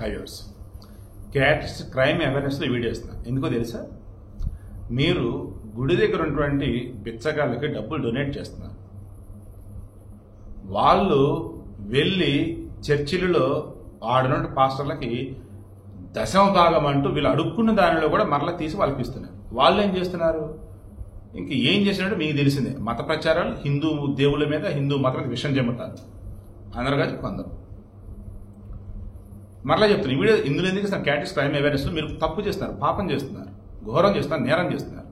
హైవర్స్ cats crime అవేర్నెస్లో video ఇస్తున్నాను. ఎందుకో తెలుసా? మీరు గుడి దగ్గర ఉన్నటువంటి బిచ్చగాళ్ళకి డబ్బులు డొనేట్ చేస్తున్నారు. వాళ్ళు వెళ్ళి చర్చిలలో ఆడున్న పాస్టర్లకి దశమ భాగం అంటూ వీళ్ళు అడుక్కున్న దానిలో కూడా మరలా తీసి వాళ్ళకి ఇస్తున్నారు. వాళ్ళు ఏం చేస్తున్నారు? ఇంక ఏం చేసినట్టు మీకు తెలిసిందే. మత ప్రచారాలు, హిందూ దేవుళ్ళ మీద, హిందూ మతం విషయం చెబుతారు అందరు కాదు కొందరు. మరలా చెప్తున్నారు, ఈ వీడియో ఇందులో ఎందుకు ఇస్తున్నారు? క్యాట్స్ క్రైమ్ అవేర్నెస్లో మీరు తప్పు చేస్తున్నారు, పాపం చేస్తున్నారు, ఘోరం చేస్తున్నారు, నేరం చేస్తున్నారు.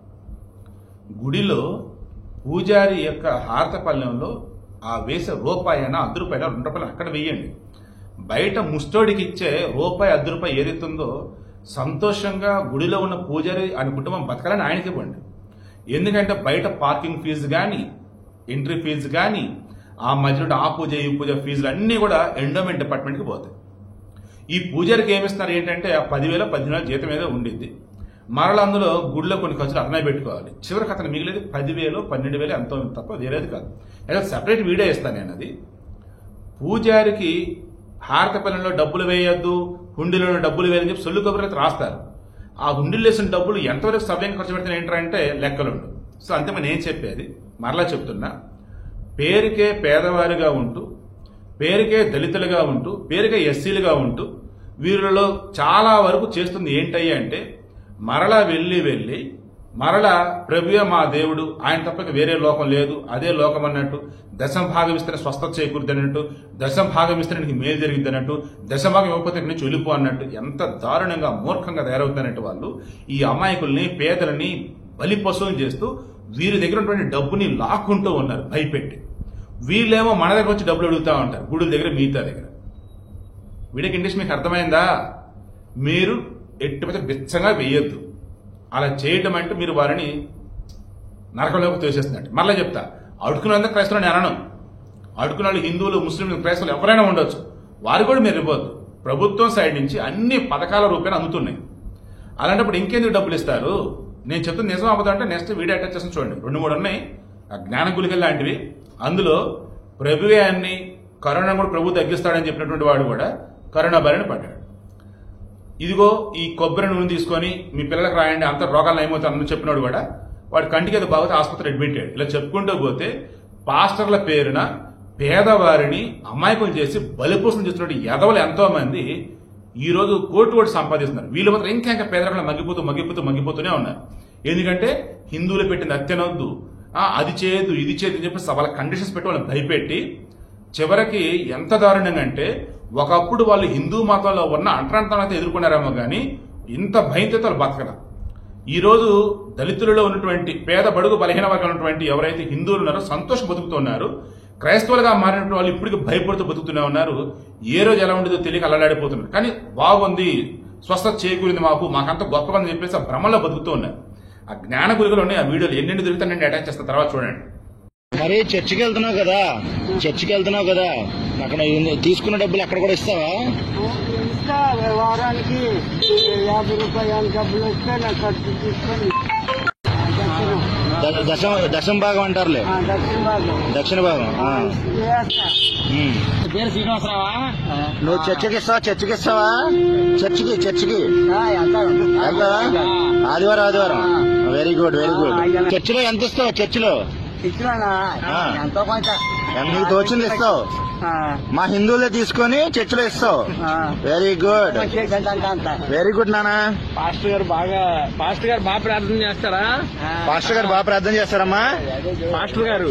గుడిలో పూజారి యొక్క హారత పళ్ళెంలో ఆ వేసే రూపాయి అయినా, ₹10, ₹2 అక్కడ వేయండి. బయట ముస్టోడికి ఇచ్చే ₹1, ₹10 ఏదైతుందో సంతోషంగా గుడిలో ఉన్న పూజారి ఆయన కుటుంబం బతకాలని ఆయనకి ఇవ్వండి. ఎందుకంటే బయట పార్కింగ్ ఫీజు కానీ, ఎంట్రీ ఫీజు కానీ, ఆ మధ్యలో ఆ పూజ ఈ పూజ ఫీజులు అన్నీ కూడా ఎండోమెంట్ డిపార్ట్మెంట్కి పోతాయి. ఈ పూజారికి ఏమిస్తున్నారు ఏంటంటే ఆ 10,000, 15,000 జీతం ఏదో ఉండిద్ది. మరల అందులో గుడిలో కొన్ని ఖర్చులు అతనే పెట్టుకోవాలి. చివరికి అతను మిగిలేదు 10,000, 12,000 ఎంతో తప్ప వేరేది కాదు. అయితే సెపరేట్ వీడియో ఇస్తాను నేను. అది పూజారికి హారత పల్లెంలో డబ్బులు వేయొద్దు, హుండీలో డబ్బులు వేయని చెప్పి సొల్లు కబుర్లు రాస్తారు. ఆ హుండీలు వేసిన డబ్బులు ఎంతవరకు సవ్యంగా ఖర్చు పెడితే ఏంటంటే లెక్కలుండు. సో అంతే నేను చెప్పేది. మరలా చెప్తున్నా, పేరుకే పేదవారిగా ఉంటూ, పేరుకే దళితులుగా ఉంటూ, పేరుకే ఎస్సీలుగా ఉంటూ వీరిలో చాలా వరకు చేస్తుంది ఏంటయ్యా అంటే మరలా వెళ్ళి మరలా ప్రభువే మా దేవుడు, ఆయన తప్పక వేరే లోకం లేదు, అదే లోకం అన్నట్టు, దశమ భాగం ఇస్తే స్వస్థత చేకూరుద్ది అన్నట్టు, దశమ భాగం ఇస్తే నీకు మేలు జరిగింది అన్నట్టు, దశమ భాగం ఇవ్వకపోతే నుంచి వెళ్ళిపో అన్నట్టు ఎంత దారుణంగా మూర్ఖంగా తయారవుతున్నట్టు వాళ్ళు ఈ అమాయకుల్ని, పేదలని బలి పశువులు చేస్తూ వీరి దగ్గర ఉన్నటువంటి డబ్బుని లాక్కుంటూ ఉన్నారు భయపెట్టి. వీళ్ళేమో మన దగ్గర వచ్చి డబ్బులు అడుగుతూ ఉంటారు గుడుల దగ్గర, మిగతా దగ్గర. వీడికి ఇంట్రెస్ట్ మీకు అర్థమైందా? మీరు ఎట్టుపైతే బిచ్చంగా వేయొద్దు. అలా చేయటం అంటే మీరు వారిని నరకంలోకి తోసేస్తున్నట్టు. మరలా చెప్తా, అడుకున్నంత క్రైస్తవులు నేను అనను. అడుకున్న వాళ్ళు హిందువులు, ముస్లింలు, క్రైస్తవులు ఎవరైనా ఉండొచ్చు, వారు కూడా మీరు ఇవ్వద్దు. ప్రభుత్వం సైడ్ నుంచి అన్ని పథకాల రూపాయలు అందుతున్నాయి. అలాంటప్పుడు ఇంకెందుకు డబ్బులు ఇస్తారు? నేను చెప్తుంది నిజం అవ్వదు అంటే నెక్స్ట్ వీడియో అటాచ్ చేసి చూడండి. 2-3 ఉన్నాయి ఆ జ్ఞాన గులికలు లాంటివి. అందులో ప్రభువే అన్ని కరోనా కూడా ప్రభు తగ్గిస్తాడని చెప్పినటువంటి వాడు కూడా కరోనా బారిన పడ్డాడు. ఇదిగో ఈ కొబ్బరి నూనె తీసుకొని మీ పిల్లలకు రాయండి, అంత రోగాలు ఏమవుతాయని చెప్పినాడు కూడా వాడు కంటికి ఏదో బాగుతే ఆసుపత్రి అడ్మిట్ అయ్యాడు. ఇలా చెప్పుకుంటూ పోతే పాస్టర్ల పేరున పేదవారిని అమాయకులు చేసి బలిపూసలు చేస్తున్నట్టు ఎదవలు ఎంతో మంది ఈ రోజు కోటి సంపాదిస్తున్నారు. వీళ్ళు మాత్రం ఇంకా పేదరికంలో మగ్గిపోతూనే ఉన్నారు. ఎందుకంటే హిందువులు పెట్టింది అత్యనొద్దు, అది చేయదు, ఇది చేయదు అని చెప్పి వాళ్ళ కండిషన్స్ పెట్టి వాళ్ళని భయపెట్టి చివరికి ఎంత దారుణంగా అంటే ఒకప్పుడు వాళ్ళు హిందూ మతంలో ఉన్న అంటరాంతరం ఎదుర్కొన్నారేమో కానీ ఇంత భయంతో వాళ్ళు బతకరా. ఈరోజు దళితులలో ఉన్నటువంటి పేద బడుగు బలహీన వర్గాలు ఉన్నటువంటి ఎవరైతే హిందువులు ఉన్నారో సంతోషం బతుకుతున్నారు. క్రైస్తవులుగా మారినటువంటి వాళ్ళు ఇప్పటికీ భయపడుతూ బతుకుతూనే ఉన్నారు. ఏ రోజు ఎలా ఉండేదో తెలియక అల్లలాడిపోతున్నారు. కానీ బాగుంది, స్వస్థత చేకూరింది, మాకంత గొప్పగా అని చెప్పేసి ఆ భ్రమలో బతుకుతూ ఉన్నారు. ఆ జ్ఞాన గురికలు ఉన్నాయి. ఆ వీడియోలు ఎన్నెన్ని దొరుకుతానండి అటాచ్ చేస్తా, తర్వాత చూడండి. మరి చర్చికి వెళ్తున్నావు కదా, అక్కడ తీసుకున్న డబ్బులు అక్కడ కూడా ఇస్తావా? వారానికి ₹50 డబ్బులు వస్తే నాకు ఖర్చు తీసుకొని దశమ భాగం అంటారులే, దక్షిణ భాగం. పేరు శ్రీనివాసరావా? నువ్వు చర్చికి ఇస్తావా? చర్చికి ఆదివారం. Very good. చర్చిలో ఎంత ఇస్తావు? చర్చిలో ఎంతో కొంచెం నీకు తోచింది ఇస్తావు. మా హిందువులే తీసుకొని చర్చిలో ఇస్తావు. వెరీ గుడ్ నానా. పాస్టర్ గారు బాగా ప్రార్థన చేస్తారా? పాస్టర్ గారు బాగా ప్రార్థన చేస్తారమ్మా. పాస్టర్ గారు